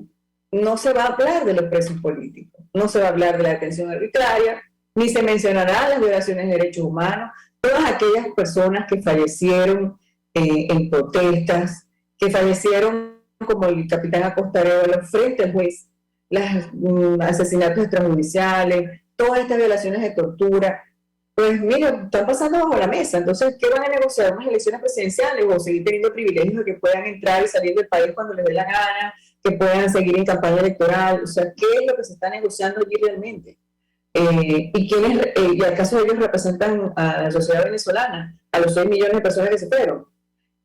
no se va a hablar de los presos políticos, no se va a hablar de la detención arbitraria, ni se mencionará las violaciones de derechos humanos, todas aquellas personas que fallecieron en protestas, que fallecieron como el capitán Acosta Arevalo frente al juez, los asesinatos extrajudiciales, todas estas violaciones de tortura, pues mira, están pasando bajo la mesa. Entonces, ¿qué van a negociar? ¿Unas elecciones presidenciales o seguir teniendo privilegios de que puedan entrar y salir del país cuando les dé la gana, que puedan seguir en campaña electoral? O sea, ¿qué es lo que se está negociando allí realmente? ¿Y acaso ellos representan a la sociedad venezolana, a los 6 millones de personas que se fueron?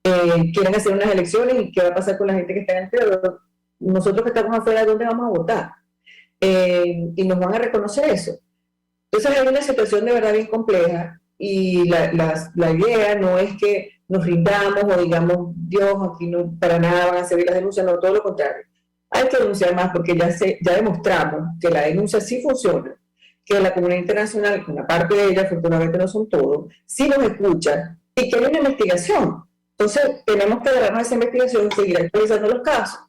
Quieren hacer unas elecciones y ¿qué va a pasar con la gente que está en el interior? Nosotros que estamos afuera, ¿dónde vamos a votar? Y nos van a reconocer eso. Entonces hay una situación de verdad bien compleja y la idea no es que nos rindamos o digamos, Dios, aquí no para nada van a servir las denuncias, no, todo lo contrario. Hay que denunciar más porque ya demostramos que la denuncia sí funciona, que la comunidad internacional, una parte de ella, afortunadamente no son todos, sí nos escucha y que hay una investigación. Entonces tenemos que agarrarnos a esa investigación y seguir actualizando los casos.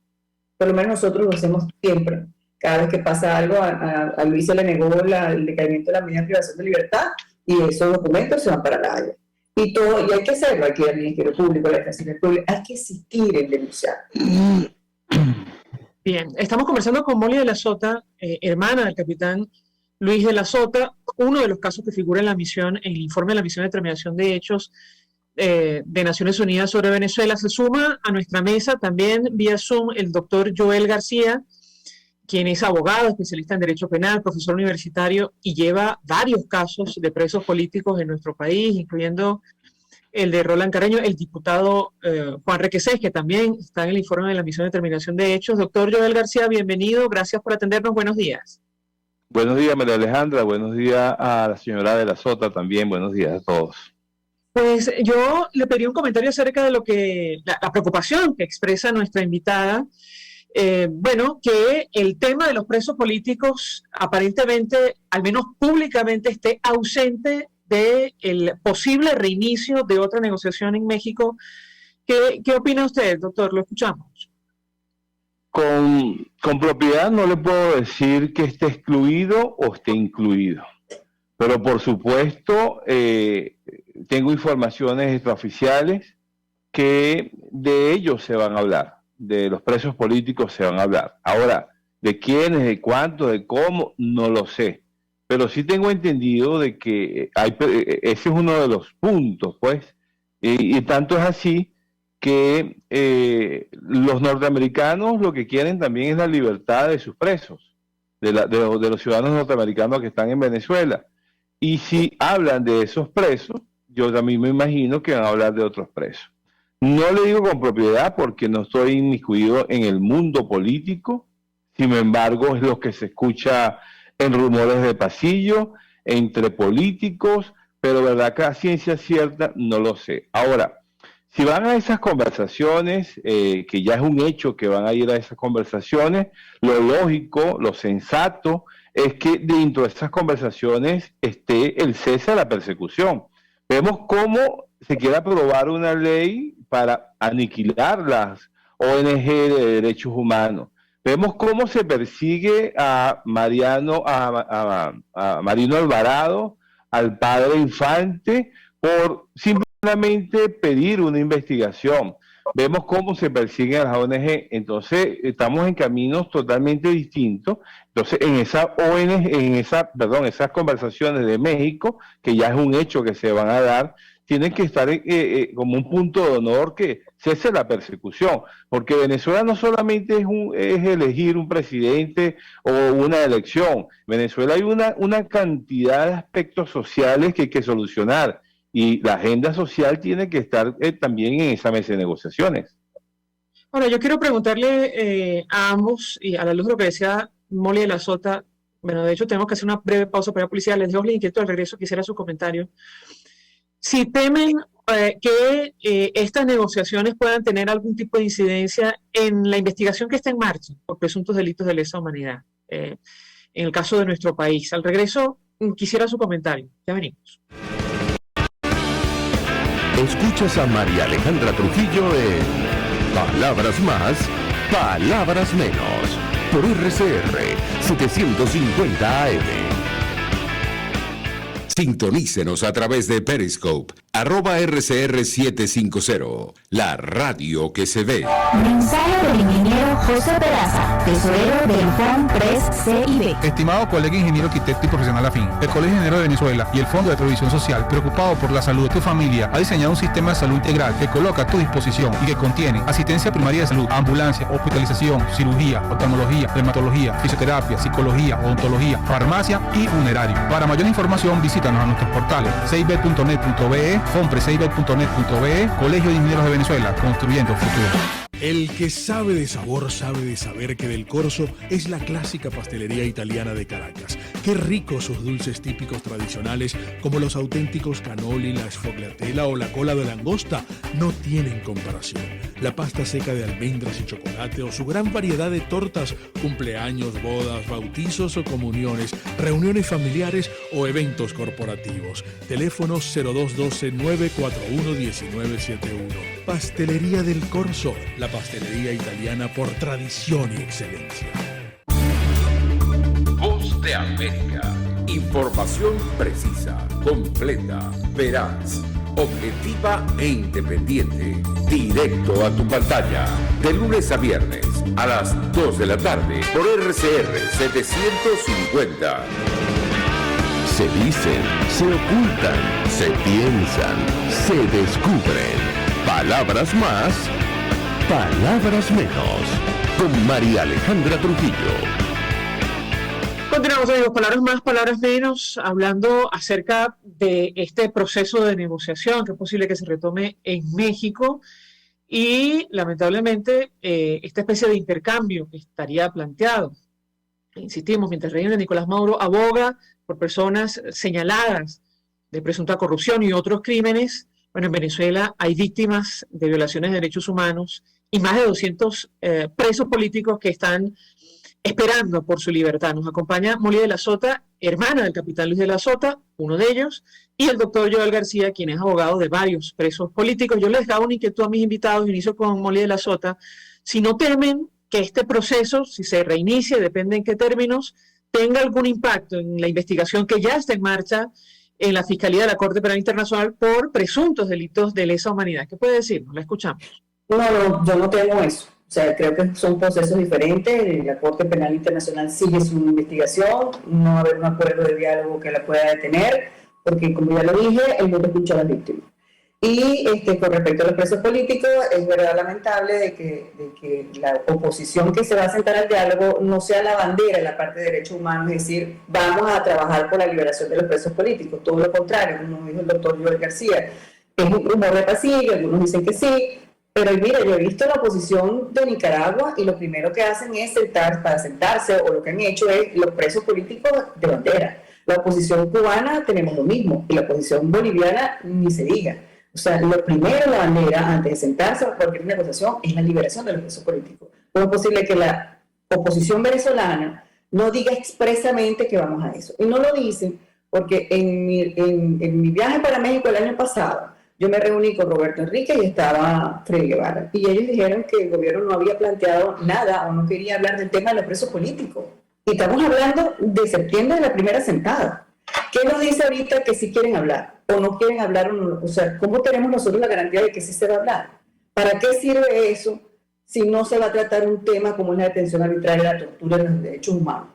Por lo menos nosotros lo hacemos siempre. Cada vez que pasa algo, a Luis se le negó el decaimiento de la medida de privación de libertad y esos documentos se van para la Haya. Y hay que hacerlo, hay que ir al Ministerio Público, a la Defensoría Pública, hay que insistir en denunciar. Bien, estamos conversando con Molly de la Sota, hermana del capitán Luis de la Sota, uno de los casos que figura en la misión, en el informe de la misión de determinación de hechos de Naciones Unidas sobre Venezuela. Se suma a nuestra mesa también vía Zoom el doctor Joel García, quien es abogado, especialista en Derecho Penal, profesor universitario y lleva varios casos de presos políticos en nuestro país, incluyendo el de Roland Carreño, el diputado Juan Requesens, que también está en el informe de la misión de determinación de hechos. Doctor Joel García, bienvenido, gracias por atendernos, buenos días. Buenos días, María Alejandra, buenos días a la señora de la Sota también, buenos días a todos. Pues yo le pedí un comentario acerca de lo que, la preocupación que expresa nuestra invitada, que el tema de los presos políticos aparentemente, al menos públicamente, esté ausente del posible reinicio de otra negociación en México. ¿Qué opina usted, doctor? Lo escuchamos. Con propiedad no le puedo decir que esté excluido o esté incluido, pero por supuesto tengo informaciones extraoficiales que de ellos se van a hablar, de los presos políticos se van a hablar. Ahora, de quiénes, de cuántos, de cómo, no lo sé. Pero sí tengo entendido de que ese es uno de los puntos, pues, y tanto es así que los norteamericanos lo que quieren también es la libertad de sus presos, de los ciudadanos norteamericanos que están en Venezuela. Y si hablan de esos presos, yo también me imagino que van a hablar de otros presos. No le digo con propiedad porque no estoy inmiscuido en el mundo político, sin embargo es lo que se escucha en rumores de pasillo, entre políticos, pero verdad que a ciencia cierta no lo sé. Ahora, si van a esas conversaciones, que ya es un hecho que van a ir a esas conversaciones, lo lógico, lo sensato, es que dentro de esas conversaciones esté el cese a la persecución. Vemos cómo se quiere aprobar una ley para aniquilar las ONG de derechos humanos. Vemos cómo se persigue a Marino Alvarado, al padre Infante, por simplemente pedir una investigación. Vemos cómo se persiguen a las ONG. Entonces, estamos en caminos totalmente distintos. Entonces, en esas conversaciones de México, que ya es un hecho que se van a dar, tienen que estar como un punto de honor que cese la persecución, porque Venezuela no solamente es elegir un presidente o una elección. Venezuela hay una cantidad de aspectos sociales que hay que solucionar, y la agenda social tiene que estar también en esa mesa de negociaciones. Ahora, yo quiero preguntarle a ambos, y a la luz de lo que decía Molly de la Sota, bueno, de hecho tenemos que hacer una breve pausa para la publicidad, les dejo la inquietud al regreso, quisiera su comentario. Si temen que estas negociaciones puedan tener algún tipo de incidencia en la investigación que está en marcha por presuntos delitos de lesa humanidad, en el caso de nuestro país. Al regreso, quisiera su comentario. Ya venimos. Escuchas a María Alejandra Trujillo en Palabras Más, Palabras Menos, por RCR 750 AM. Sintonícenos a través de Periscope, @RCR750, la radio que se ve. Mensaje del ingeniero José Peraza, tesorero del FONPRES CIB. Estimado colega ingeniero arquitecto y profesional afín, el Colegio de Ingenieros de Venezuela y el Fondo de Previsión Social, preocupado por la salud de tu familia, ha diseñado un sistema de salud integral que coloca a tu disposición y que contiene asistencia primaria de salud, ambulancia, hospitalización, cirugía, oftalmología, dermatología, fisioterapia, psicología, odontología, farmacia y funerario. Para mayor información, visítanos a nuestros portales cib.net.be, fonprescib.net.be, Colegio de Ingenieros de Venezuela, construyendo futuro. El que sabe de sabor sabe de saber que Del Corso es la clásica pastelería italiana de Caracas. Qué ricos sus dulces típicos tradicionales como los auténticos cannoli, la sfogliatella o la cola de langosta no tienen comparación. La pasta seca de almendras y chocolate o su gran variedad de tortas, cumpleaños, bodas, bautizos o comuniones, reuniones familiares o eventos corporativos. Teléfonos 0212-941-1971. Pastelería Del Corso, la pastelería italiana por tradición y excelencia. Voz de América. Información precisa, completa, veraz, objetiva e independiente. Directo a tu pantalla. De lunes a viernes a las 2 de la tarde por RCR 750. Se dicen, se ocultan, se piensan, se descubren. Palabras más, palabras menos. Con María Alejandra Trujillo. Continuamos, amigos, palabras más, palabras menos, hablando acerca de este proceso de negociación que es posible que se retome en México y, lamentablemente, esta especie de intercambio que estaría planteado. Insistimos, mientras el régimen de Nicolás Maduro aboga por personas señaladas de presunta corrupción y otros crímenes. Bueno, en Venezuela hay víctimas de violaciones de derechos humanos y más de 200 presos políticos que están esperando por su libertad. Nos acompaña Molly de la Sota, hermana del capitán Luis de la Sota, uno de ellos, y el doctor Joel García, quien es abogado de varios presos políticos. Yo les dejaba una inquietud a mis invitados, inicio con Molly de la Sota, si no temen que este proceso, si se reinicie, depende en qué términos, tenga algún impacto en la investigación que ya está en marcha en la Fiscalía de la Corte Penal Internacional por presuntos delitos de lesa humanidad. ¿Qué puede decirnos? La escuchamos. No, yo no temo eso. O sea, creo que son procesos diferentes. La Corte Penal Internacional sigue su investigación. No va a haber un acuerdo de diálogo que la pueda detener, porque, como ya lo dije, el mundo escucha a las víctimas. Y con respecto a los presos políticos, es verdad lamentable de que la oposición que se va a sentar al diálogo no sea la bandera en la parte de derechos humanos, es decir, vamos a trabajar por la liberación de los presos políticos. Todo lo contrario, como dijo el doctor Joel García, es un rumor de pasillo, algunos dicen que sí, pero mira, yo he visto la oposición de Nicaragua y lo primero que hacen es sentarse, o lo que han hecho es los presos políticos de bandera. La oposición cubana tenemos lo mismo, y la oposición boliviana ni se diga. O sea, lo primero en la bandera, antes de sentarse a cualquier negociación, es la liberación de los presos políticos. ¿Cómo es posible que la oposición venezolana no diga expresamente que vamos a eso? Y no lo dicen porque en mi viaje para México el año pasado, yo me reuní con Roberto Enrique y estaba Freddy Guevara. Y ellos dijeron que el gobierno no había planteado nada o no quería hablar del tema de los presos políticos. Y estamos hablando de septiembre de la primera sentada. ¿Qué nos dice ahorita que sí quieren hablar o no quieren hablar? O sea, ¿cómo tenemos nosotros la garantía de que sí se va a hablar? ¿Para qué sirve eso si no se va a tratar un tema como la detención arbitraria, la tortura de los derechos humanos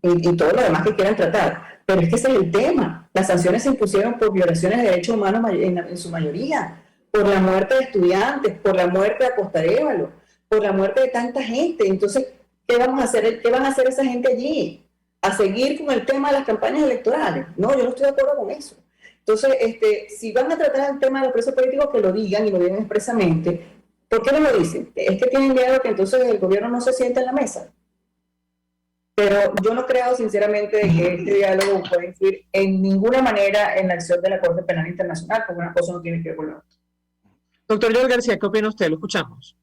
y todo lo demás que quieran tratar? Pero es que ese es el tema. Las sanciones se impusieron por violaciones de derechos humanos en su mayoría, por la muerte de estudiantes, por la muerte de Acosta Arévalo, por la muerte de tanta gente. Entonces, ¿qué vamos a hacer? ¿Qué van a hacer esa gente allí? ¿A seguir con el tema de las campañas electorales? No, yo no estoy de acuerdo con eso. Entonces, si van a tratar el tema de los presos políticos, que lo digan y lo digan expresamente. ¿Por qué no lo dicen? Es que tienen miedo que entonces el gobierno no se sienta en la mesa. Pero yo no creo sinceramente de que este diálogo pueda influir en ninguna manera en la acción de la Corte Penal Internacional, porque una cosa no tiene que ver con la otra. Doctor Joel García, ¿qué opina usted? Lo escuchamos.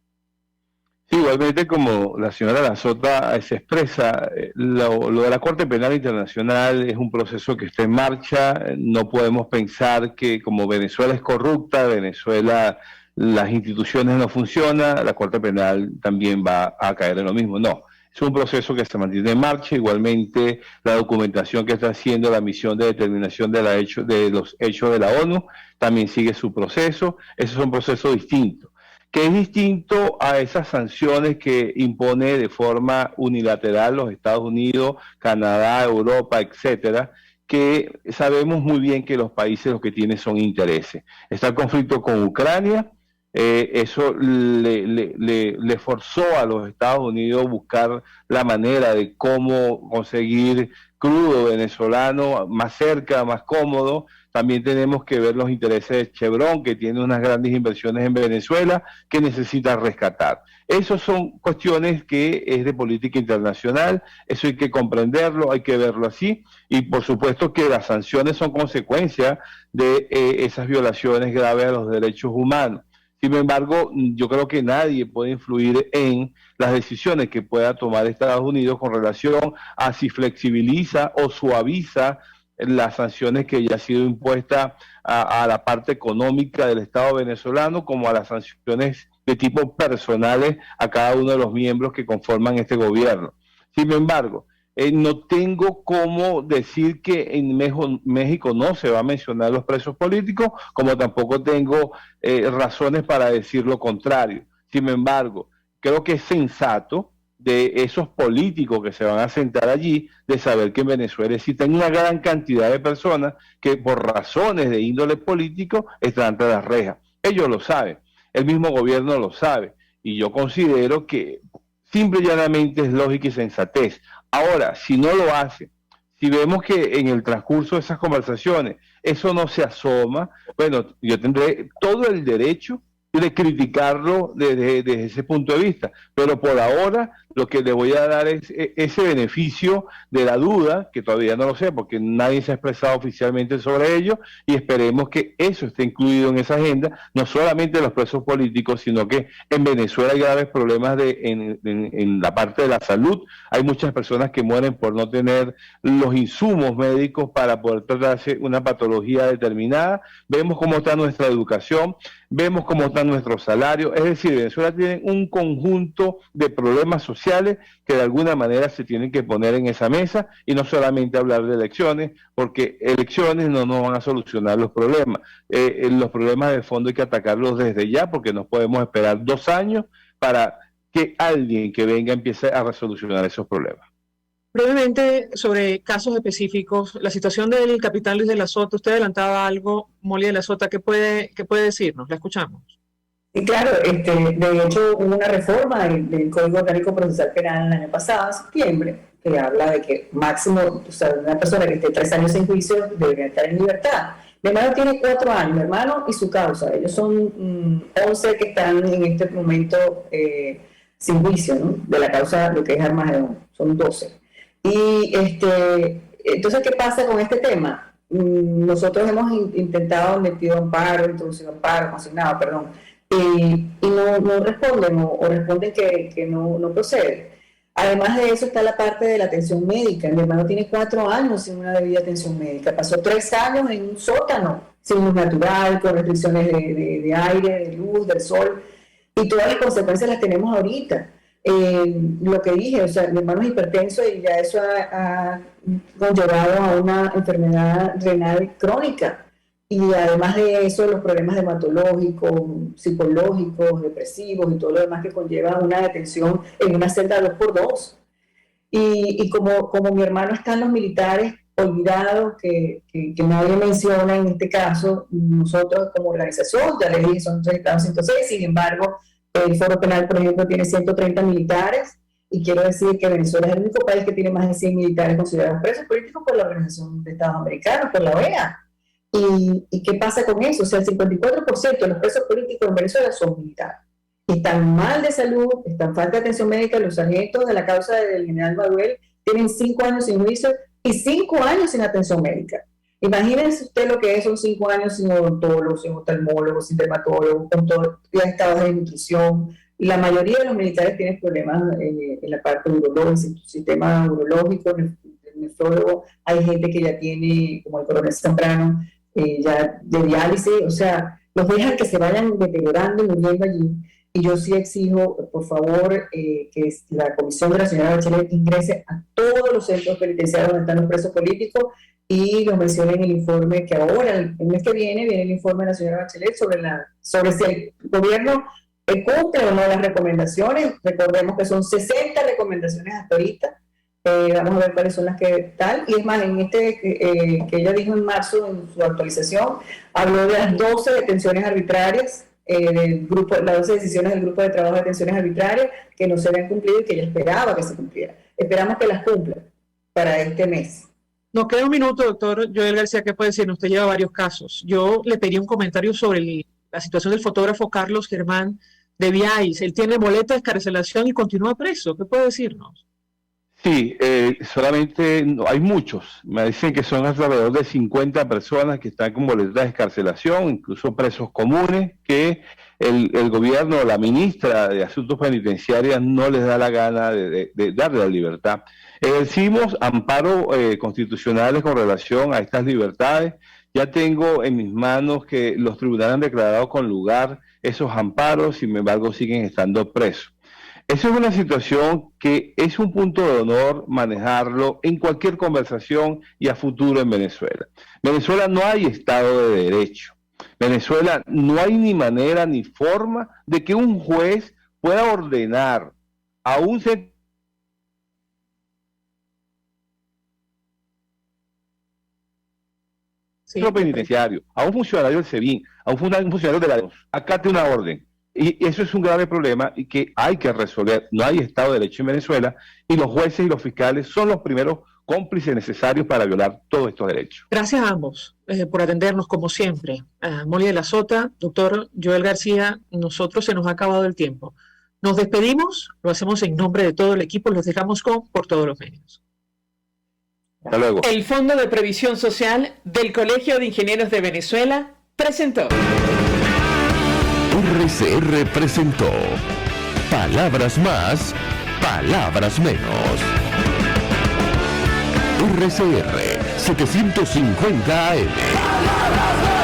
Sí, igualmente como la señora La Sota se expresa, lo de la Corte Penal Internacional es un proceso que está en marcha. No podemos pensar que como Venezuela es corrupta, Venezuela las instituciones no funcionan, la Corte Penal también va a caer en lo mismo. No, es un proceso que se mantiene en marcha. Igualmente la documentación que está haciendo la misión de determinación de los hechos de la ONU también sigue su proceso. Ese es un proceso distinto, que es distinto a esas sanciones que impone de forma unilateral los Estados Unidos, Canadá, Europa, etcétera, que sabemos muy bien que los países lo que tienen son intereses. Está el conflicto con Ucrania, eso le forzó a los Estados Unidos buscar la manera de cómo conseguir crudo venezolano más cerca, más cómodo. También tenemos que ver los intereses de Chevron, que tiene unas grandes inversiones en Venezuela, que necesita rescatar. Esas son cuestiones que es de política internacional, eso hay que comprenderlo, hay que verlo así, y por supuesto que las sanciones son consecuencia de esas violaciones graves a los derechos humanos. Sin embargo, yo creo que nadie puede influir en las decisiones que pueda tomar Estados Unidos con relación a si flexibiliza o suaviza las sanciones que ya han sido impuestas a la parte económica del Estado venezolano, como a las sanciones de tipo personales a cada uno de los miembros que conforman este gobierno. Sin embargo, no tengo cómo decir que en México no se va a mencionar los presos políticos, como tampoco tengo razones para decir lo contrario. Sin embargo, creo que es sensato de esos políticos que se van a sentar allí, de saber que en Venezuela existen una gran cantidad de personas que por razones de índole político están ante las rejas. Ellos lo saben, el mismo gobierno lo sabe, y yo considero que simple y llanamente es lógica y sensatez. Ahora, si no lo hace, si vemos que en el transcurso de esas conversaciones eso no se asoma, bueno, yo tendré todo el derecho de criticarlo desde ese punto de vista, pero por ahora lo que le voy a dar es ese beneficio de la duda, que todavía no lo sé porque nadie se ha expresado oficialmente sobre ello, y esperemos que eso esté incluido en esa agenda, no solamente los presos políticos, sino que en Venezuela hay graves problemas en la parte de la salud. Hay muchas personas que mueren por no tener los insumos médicos para poder tratarse una patología determinada. Vemos cómo está nuestra educación, vemos cómo están nuestros salarios, es decir, Venezuela tiene un conjunto de problemas sociales que de alguna manera se tienen que poner en esa mesa, y no solamente hablar de elecciones, porque elecciones no nos van a solucionar los problemas. Los problemas de fondo hay que atacarlos desde ya, porque no podemos esperar 2 años para que alguien que venga empiece a resolucionar esos problemas. Brevemente, sobre casos específicos, la situación del capitán Luis de la Sota, usted adelantaba algo, Molly de la Sota, ¿qué puede decirnos? La escuchamos. Y claro, de hecho hubo una reforma del Código Orgánico Procesal Penal el año pasado, en septiembre, que habla de que máximo, o sea, una persona que esté 3 años sin juicio debería estar en libertad. Mi hermano tiene 4 años, mi hermano y su causa. Ellos son 11 que están en este momento sin juicio, ¿no? De la causa, lo que es Armagedón, son 12. Y entonces, ¿qué pasa con este tema? Nosotros hemos intentado, metido amparo, introducido amparo, consignado, perdón, y no responden o responden que no procede. Además de eso está la parte de la atención médica. Mi hermano tiene 4 años sin una debida atención médica. Pasó 3 años en un sótano, sin luz natural, con restricciones de aire, de luz, del sol, y todas las consecuencias las tenemos ahorita. Lo que dije, o sea, mi hermano es hipertenso y ya eso ha conllevado a una enfermedad renal crónica. Y además de eso, los problemas hematológicos, psicológicos, depresivos y todo lo demás que conlleva una detención en una celda 2x2. Y como mi hermano están los militares olvidados, que nadie menciona en este caso, nosotros como organización, ya les dije, son 106, sin embargo, el Foro Penal, por ejemplo, tiene 130 militares, y quiero decir que Venezuela es el único país que tiene más de 100 militares considerados presos políticos por la Organización de Estados Americanos, por la OEA. ¿Y qué pasa con eso? O sea, el 54% de los presos políticos en Venezuela son militares. Están mal de salud, están falta de atención médica. Los sargentos de la causa del general Baduel tienen 5 años sin juicio y 5 años sin atención médica. Imagínense usted lo que es, son 5 años sin odontólogos, sin oftalmólogos, sin dermatólogos, con todos los estados de nutrición. La mayoría de los militares tienen problemas en la parte urológica, en su sistema urológico, nefrólogo. Hay gente que ya tiene, como el coronel Zambrano, ya de diálisis, o sea, los dejan que se vayan deteriorando y muriendo allí. Y yo sí exijo, por favor, que la comisión de la señora Bachelet ingrese a todos los centros penitenciarios donde están los presos políticos y los mencione en el informe que ahora, el mes que viene el informe de la señora Bachelet sobre si el gobierno cumple o no las recomendaciones. Recordemos que son 60 recomendaciones hasta ahorita. Vamos a ver cuáles son las que tal. Y es más, en que ella dijo en marzo, en su actualización, habló de las 12 detenciones arbitrarias, del grupo, las 12 decisiones del grupo de trabajo de detenciones arbitrarias que no se habían cumplido y que ella esperaba que se cumplieran. Esperamos que las cumplan para este mes. Nos queda un minuto, doctor Joel García, ¿qué puede decir? Usted lleva varios casos. Yo le pedí un comentario sobre la situación del fotógrafo Carlos Germán de Viáis. Él tiene boleta de excarcelación y continúa preso. ¿Qué puede decirnos? Sí, solamente hay muchos. Me dicen que son alrededor de 50 personas que están con boleta de excarcelación, incluso presos comunes, que el gobierno, la ministra de Asuntos Penitenciarios no les da la gana de darle la libertad. Ejercimos amparos constitucionales con relación a estas libertades. Ya tengo en mis manos que los tribunales han declarado con lugar esos amparos, sin embargo siguen estando presos. Esa es una situación que es un punto de honor manejarlo en cualquier conversación y a futuro en Venezuela. Venezuela no hay Estado de Derecho. Venezuela no hay ni manera ni forma de que un juez pueda ordenar a un centro penitenciario, a un funcionario del SEBIN, a un funcionario de la acate una orden. Y eso es un grave problema y que hay que resolver. No hay Estado de Derecho en Venezuela y los jueces y los fiscales son los primeros cómplices necesarios para violar todos estos derechos. Gracias a ambos por atendernos como siempre. Molly de la Sota, doctor Joel García, nosotros se nos ha acabado el tiempo. Nos despedimos, lo hacemos en nombre de todo el equipo, los dejamos con Por Todos los Medios. Hasta luego. El Fondo de Previsión Social del Colegio de Ingenieros de Venezuela presentó. RCR presentó Palabras Más, Palabras Menos. RCR 750 AM.